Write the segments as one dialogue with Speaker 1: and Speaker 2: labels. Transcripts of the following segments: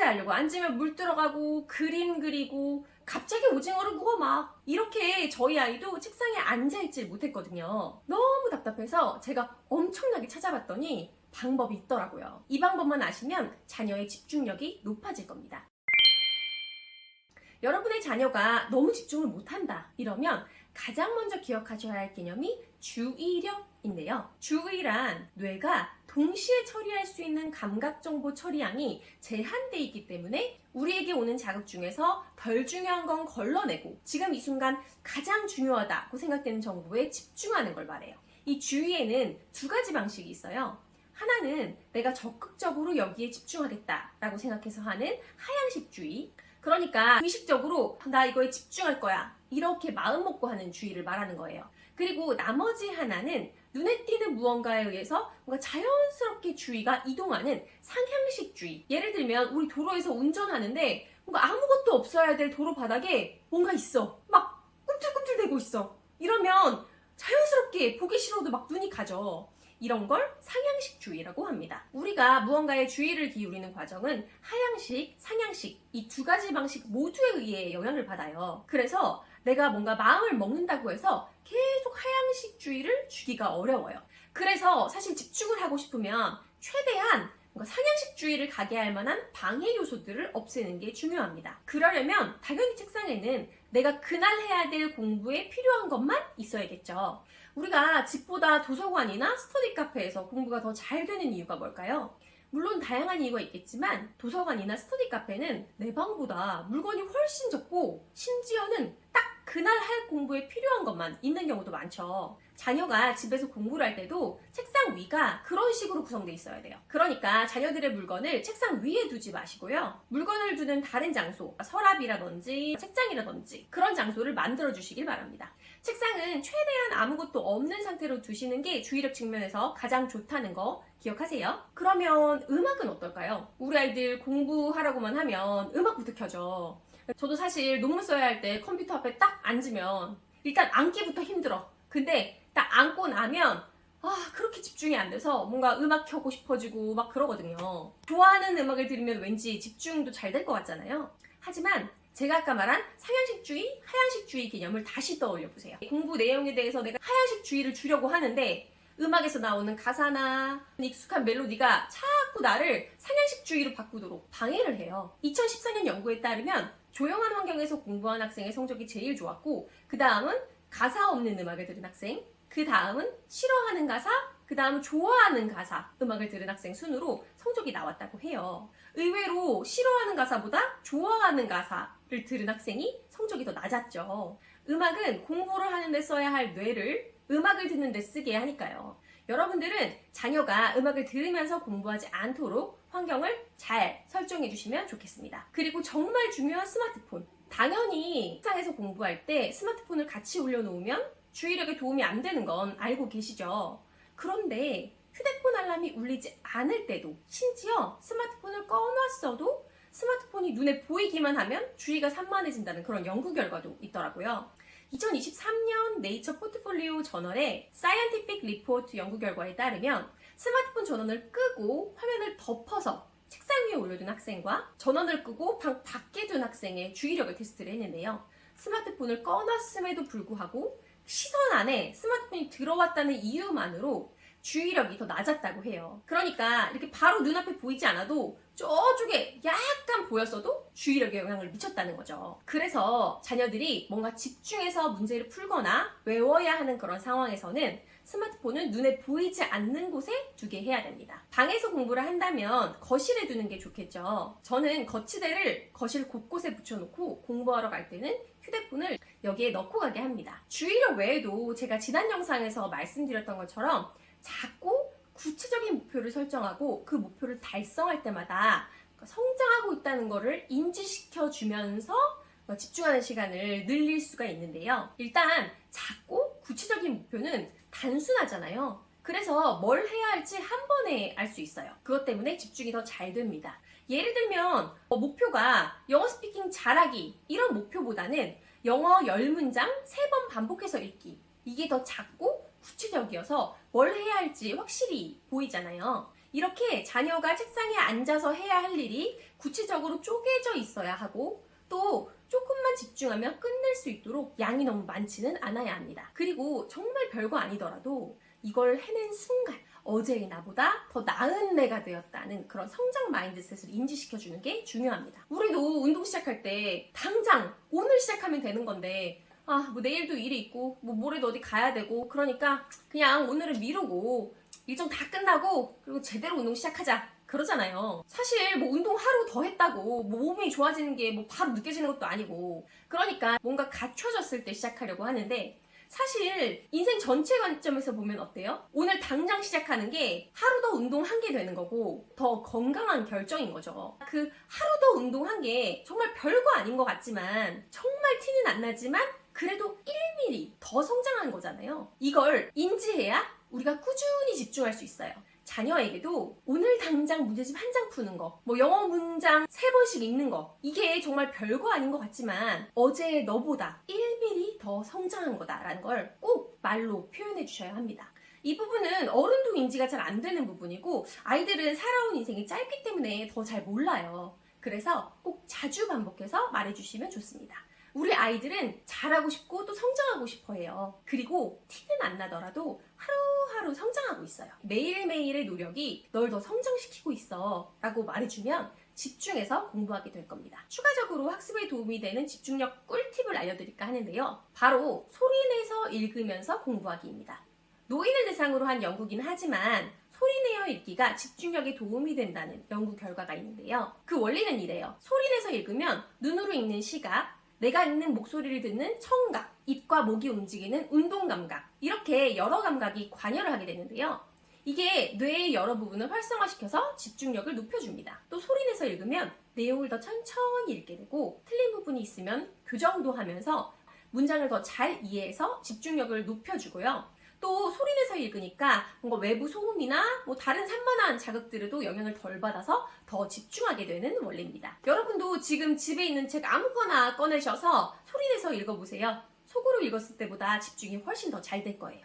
Speaker 1: 숙제하려고 앉으면 물 들어가고 그림 그리고 갑자기 오징어를 구워 막 이렇게 저희 아이도 책상에 앉아있질 못했거든요. 너무 답답해서 제가 엄청나게 찾아봤더니 방법이 있더라고요. 이 방법만 아시면 자녀의 집중력이 높아질 겁니다. 여러분의 자녀가 너무 집중을 못한다 이러면 가장 먼저 기억하셔야 할 개념이 주의력인데요. 주의란 뇌가 동시에 처리할 수 있는 감각정보 처리량이 제한되어 있기 때문에 우리에게 오는 자극 중에서 덜 중요한 건 걸러내고 지금 이 순간 가장 중요하다고 생각되는 정보에 집중하는 걸 말해요. 이 주의에는 두 가지 방식이 있어요. 하나는 내가 적극적으로 여기에 집중하겠다라고 생각해서 하는 하향식 주의. 그러니까 의식적으로 나 이거에 집중할 거야 이렇게 마음 먹고 하는 주의를 말하는 거예요. 그리고 나머지 하나는 눈에 띄는 무언가에 의해서 뭔가 자연스럽게 주의가 이동하는 상향식 주의. 예를 들면 우리 도로에서 운전하는데 뭔가 아무것도 없어야 될 도로 바닥에 뭔가 있어. 막 꿈틀꿈틀대고 있어. 이러면 자연스럽게 보기 싫어도 막 눈이 가죠. 이런 걸 상향식 주의라고 합니다. 우리가 무언가에 주의를 기울이는 과정은 하향식, 상향식 이 두 가지 방식 모두에 의해 영향을 받아요. 그래서 내가 뭔가 마음을 먹는다고 해서 계속 하향식 주의를 주기가 어려워요. 그래서 사실 집중을 하고 싶으면 최대한 뭔가 상향식 주의를 가게 할 만한 방해 요소들을 없애는 게 중요합니다. 그러려면 당연히 책상에는 내가 그날 해야 될 공부에 필요한 것만 있어야겠죠. 우리가 집보다 도서관이나 스터디 카페에서 공부가 더 잘 되는 이유가 뭘까요? 물론 다양한 이유가 있겠지만 도서관이나 스터디 카페는 내 방보다 물건이 훨씬 적고 심지어는 딱 그날 할 공부에 필요한 것만 있는 경우도 많죠. 자녀가 집에서 공부를 할 때도 책상 위가 그런 식으로 구성되어 있어야 돼요. 그러니까 자녀들의 물건을 책상 위에 두지 마시고요. 물건을 두는 다른 장소, 서랍이라든지 책장이라든지 그런 장소를 만들어 주시길 바랍니다. 책상은 최대한 아무것도 없는 상태로 두시는 게 주의력 측면에서 가장 좋다는 거 기억하세요. 그러면 음악은 어떨까요? 우리 아이들 공부하라고만 하면 음악부터 켜죠. 저도 사실 논문 써야 할 때 컴퓨터 앞에 딱 앉으면 일단 앉기부터 힘들어. 근데 딱 앉고 나면 그렇게 집중이 안 돼서 뭔가 음악 켜고 싶어지고 막 그러거든요. 좋아하는 음악을 들으면 왠지 집중도 잘 될 것 같잖아요. 하지만 제가 아까 말한 상향식주의, 하향식주의 개념을 다시 떠올려 보세요. 공부 내용에 대해서 내가 하향식주의를 주려고 하는데 음악에서 나오는 가사나 익숙한 멜로디가 자꾸 나를 상향식주의로 바꾸도록 방해를 해요. 2014년 연구에 따르면 조용한 환경에서 공부한 학생의 성적이 제일 좋았고 그 다음은 가사 없는 음악을 들은 학생, 그 다음은 싫어하는 가사, 그 다음은 좋아하는 가사 음악을 들은 학생 순으로 성적이 나왔다고 해요. 의외로 싫어하는 가사보다 좋아하는 가사를 들은 학생이 성적이 더 낮았죠. 음악은 공부를 하는데 써야 할 뇌를 음악을 듣는데 쓰게 하니까요. 여러분들은 자녀가 음악을 들으면서 공부하지 않도록 환경을 잘 설정해 주시면 좋겠습니다. 그리고 정말 중요한 스마트폰. 당연히 책상에서 공부할 때 스마트폰을 같이 올려놓으면 주의력에 도움이 안 되는 건 알고 계시죠? 그런데 휴대폰 알람이 울리지 않을 때도 심지어 스마트폰을 꺼놨어도 스마트폰이 눈에 보이기만 하면 주의가 산만해진다는 그런 연구 결과도 있더라고요. 2023년 네이처 포트폴리오 저널의 사이언티픽 리포트 연구 결과에 따르면 스마트폰 전원을 끄고 화면을 덮어서 책상 위에 올려둔 학생과 전원을 끄고 방 밖에 둔 학생의 주의력을 테스트를 했는데요. 스마트폰을 꺼놨음에도 불구하고 시선 안에 스마트폰이 들어왔다는 이유만으로 주의력이 더 낮았다고 해요. 그러니까 이렇게 바로 눈앞에 보이지 않아도 저쪽에 약간 보였어도 주의력에 영향을 미쳤다는 거죠. 그래서 자녀들이 뭔가 집중해서 문제를 풀거나 외워야 하는 그런 상황에서는 스마트폰은 눈에 보이지 않는 곳에 두게 해야 됩니다. 방에서 공부를 한다면 거실에 두는 게 좋겠죠. 저는 거치대를 거실 곳곳에 붙여놓고 공부하러 갈 때는 휴대폰을 여기에 넣고 가게 합니다. 주의력 외에도 제가 지난 영상에서 말씀드렸던 것처럼 작고 구체적인 목표를 설정하고 그 목표를 달성할 때마다 성장하고 있다는 것을 인지시켜 주면서 집중하는 시간을 늘릴 수가 있는데요. 일단 작고 구체적인 목표는 단순하잖아요. 그래서 뭘 해야 할지 한 번에 알 수 있어요. 그것 때문에 집중이 더 잘 됩니다. 예를 들면 목표가 영어 스피킹 잘하기 이런 목표보다는 영어 10문장 3번 반복해서 읽기 이게 더 작고 구체적이어서 뭘 해야 할지 확실히 보이잖아요. 이렇게 자녀가 책상에 앉아서 해야 할 일이 구체적으로 쪼개져 있어야 하고 또 조금만 집중하면 끝낼 수 있도록 양이 너무 많지는 않아야 합니다. 그리고 정말 별거 아니더라도 이걸 해낸 순간 어제의 나보다 더 나은 내가 되었다는 그런 성장 마인드셋을 인지시켜주는 게 중요합니다. 우리도 운동 시작할 때 당장 오늘 시작하면 되는 건데 뭐 내일도 일이 있고 뭐 모레도 어디 가야 되고 그러니까 그냥 오늘은 미루고 일정 다 끝나고 그리고 제대로 운동 시작하자 그러잖아요. 사실 뭐 운동 하루 더 했다고 뭐 몸이 좋아지는 게 뭐 바로 느껴지는 것도 아니고 그러니까 뭔가 갖춰졌을 때 시작하려고 하는데 사실 인생 전체 관점에서 보면 어때요? 오늘 당장 시작하는 게 하루 더 운동한 게 되는 거고 더 건강한 결정인 거죠. 그 하루 더 운동한 게 정말 별거 아닌 것 같지만 정말 티는 안 나지만 그래도 1mm 더 성장한 거잖아요. 이걸 인지해야 우리가 꾸준히 집중할 수 있어요. 자녀에게도 오늘 당장 문제집 한 장 푸는 거, 뭐 영어 문장 3번씩 읽는 거 이게 정말 별거 아닌 것 같지만 어제의 너보다 1mm 더 성장한 거다라는 걸 꼭 말로 표현해 주셔야 합니다. 이 부분은 어른도 인지가 잘 안 되는 부분이고 아이들은 살아온 인생이 짧기 때문에 더 잘 몰라요. 그래서 꼭 자주 반복해서 말해주시면 좋습니다. 우리 아이들은 잘하고 싶고 또 성장하고 싶어 해요. 그리고 티는 안 나더라도 하루하루 성장하고 있어요. 매일매일의 노력이 널 더 성장시키고 있어 라고 말해주면 집중해서 공부하게 될 겁니다. 추가적으로 학습에 도움이 되는 집중력 꿀팁을 알려드릴까 하는데요. 바로 소리내서 읽으면서 공부하기입니다. 노인을 대상으로 한 연구긴 하지만 소리내어 읽기가 집중력에 도움이 된다는 연구 결과가 있는데요. 그 원리는 이래요. 소리내서 읽으면 눈으로 읽는 시각, 내가 읽는 목소리를 듣는 청각, 입과 목이 움직이는 운동감각 이렇게 여러 감각이 관여를 하게 되는데요. 이게 뇌의 여러 부분을 활성화시켜서 집중력을 높여줍니다. 또 소리내서 읽으면 내용을 더 천천히 읽게 되고 틀린 부분이 있으면 교정도 하면서 문장을 더 잘 이해해서 집중력을 높여주고요. 또 소리내서 읽으니까 뭔가 외부 소음이나 뭐 다른 산만한 자극들에도 영향을 덜 받아서 더 집중하게 되는 원리입니다. 여러분도 지금 집에 있는 책 아무거나 꺼내셔서 소리내서 읽어보세요. 속으로 읽었을 때보다 집중이 훨씬 더 잘 될 거예요.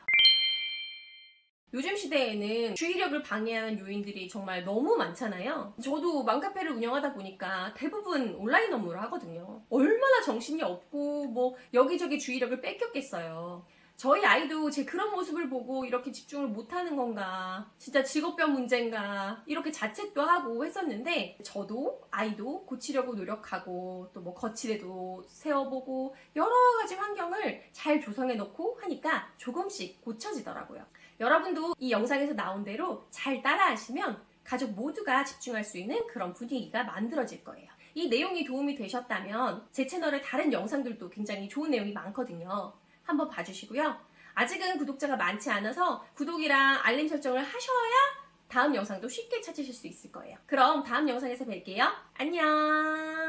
Speaker 1: 요즘 시대에는 주의력을 방해하는 요인들이 정말 너무 많잖아요. 저도 맘카페를 운영하다 보니까 대부분 온라인 업무를 하거든요. 얼마나 정신이 없고 뭐 여기저기 주의력을 뺏겼겠어요. 저희 아이도 제 그런 모습을 보고 이렇게 집중을 못하는 건가, 진짜 직업병 문제인가 이렇게 자책도 하고 했었는데 저도 아이도 고치려고 노력하고 또 뭐 거치대도 세워보고 여러 가지 환경을 잘 조성해 놓고 하니까 조금씩 고쳐지더라고요. 여러분도 이 영상에서 나온 대로 잘 따라하시면 가족 모두가 집중할 수 있는 그런 분위기가 만들어질 거예요. 이 내용이 도움이 되셨다면 제 채널의 다른 영상들도 굉장히 좋은 내용이 많거든요. 한번 봐주시고요. 아직은 구독자가 많지 않아서 구독이랑 알림 설정을 하셔야 다음 영상도 쉽게 찾으실 수 있을 거예요. 그럼 다음 영상에서 뵐게요. 안녕!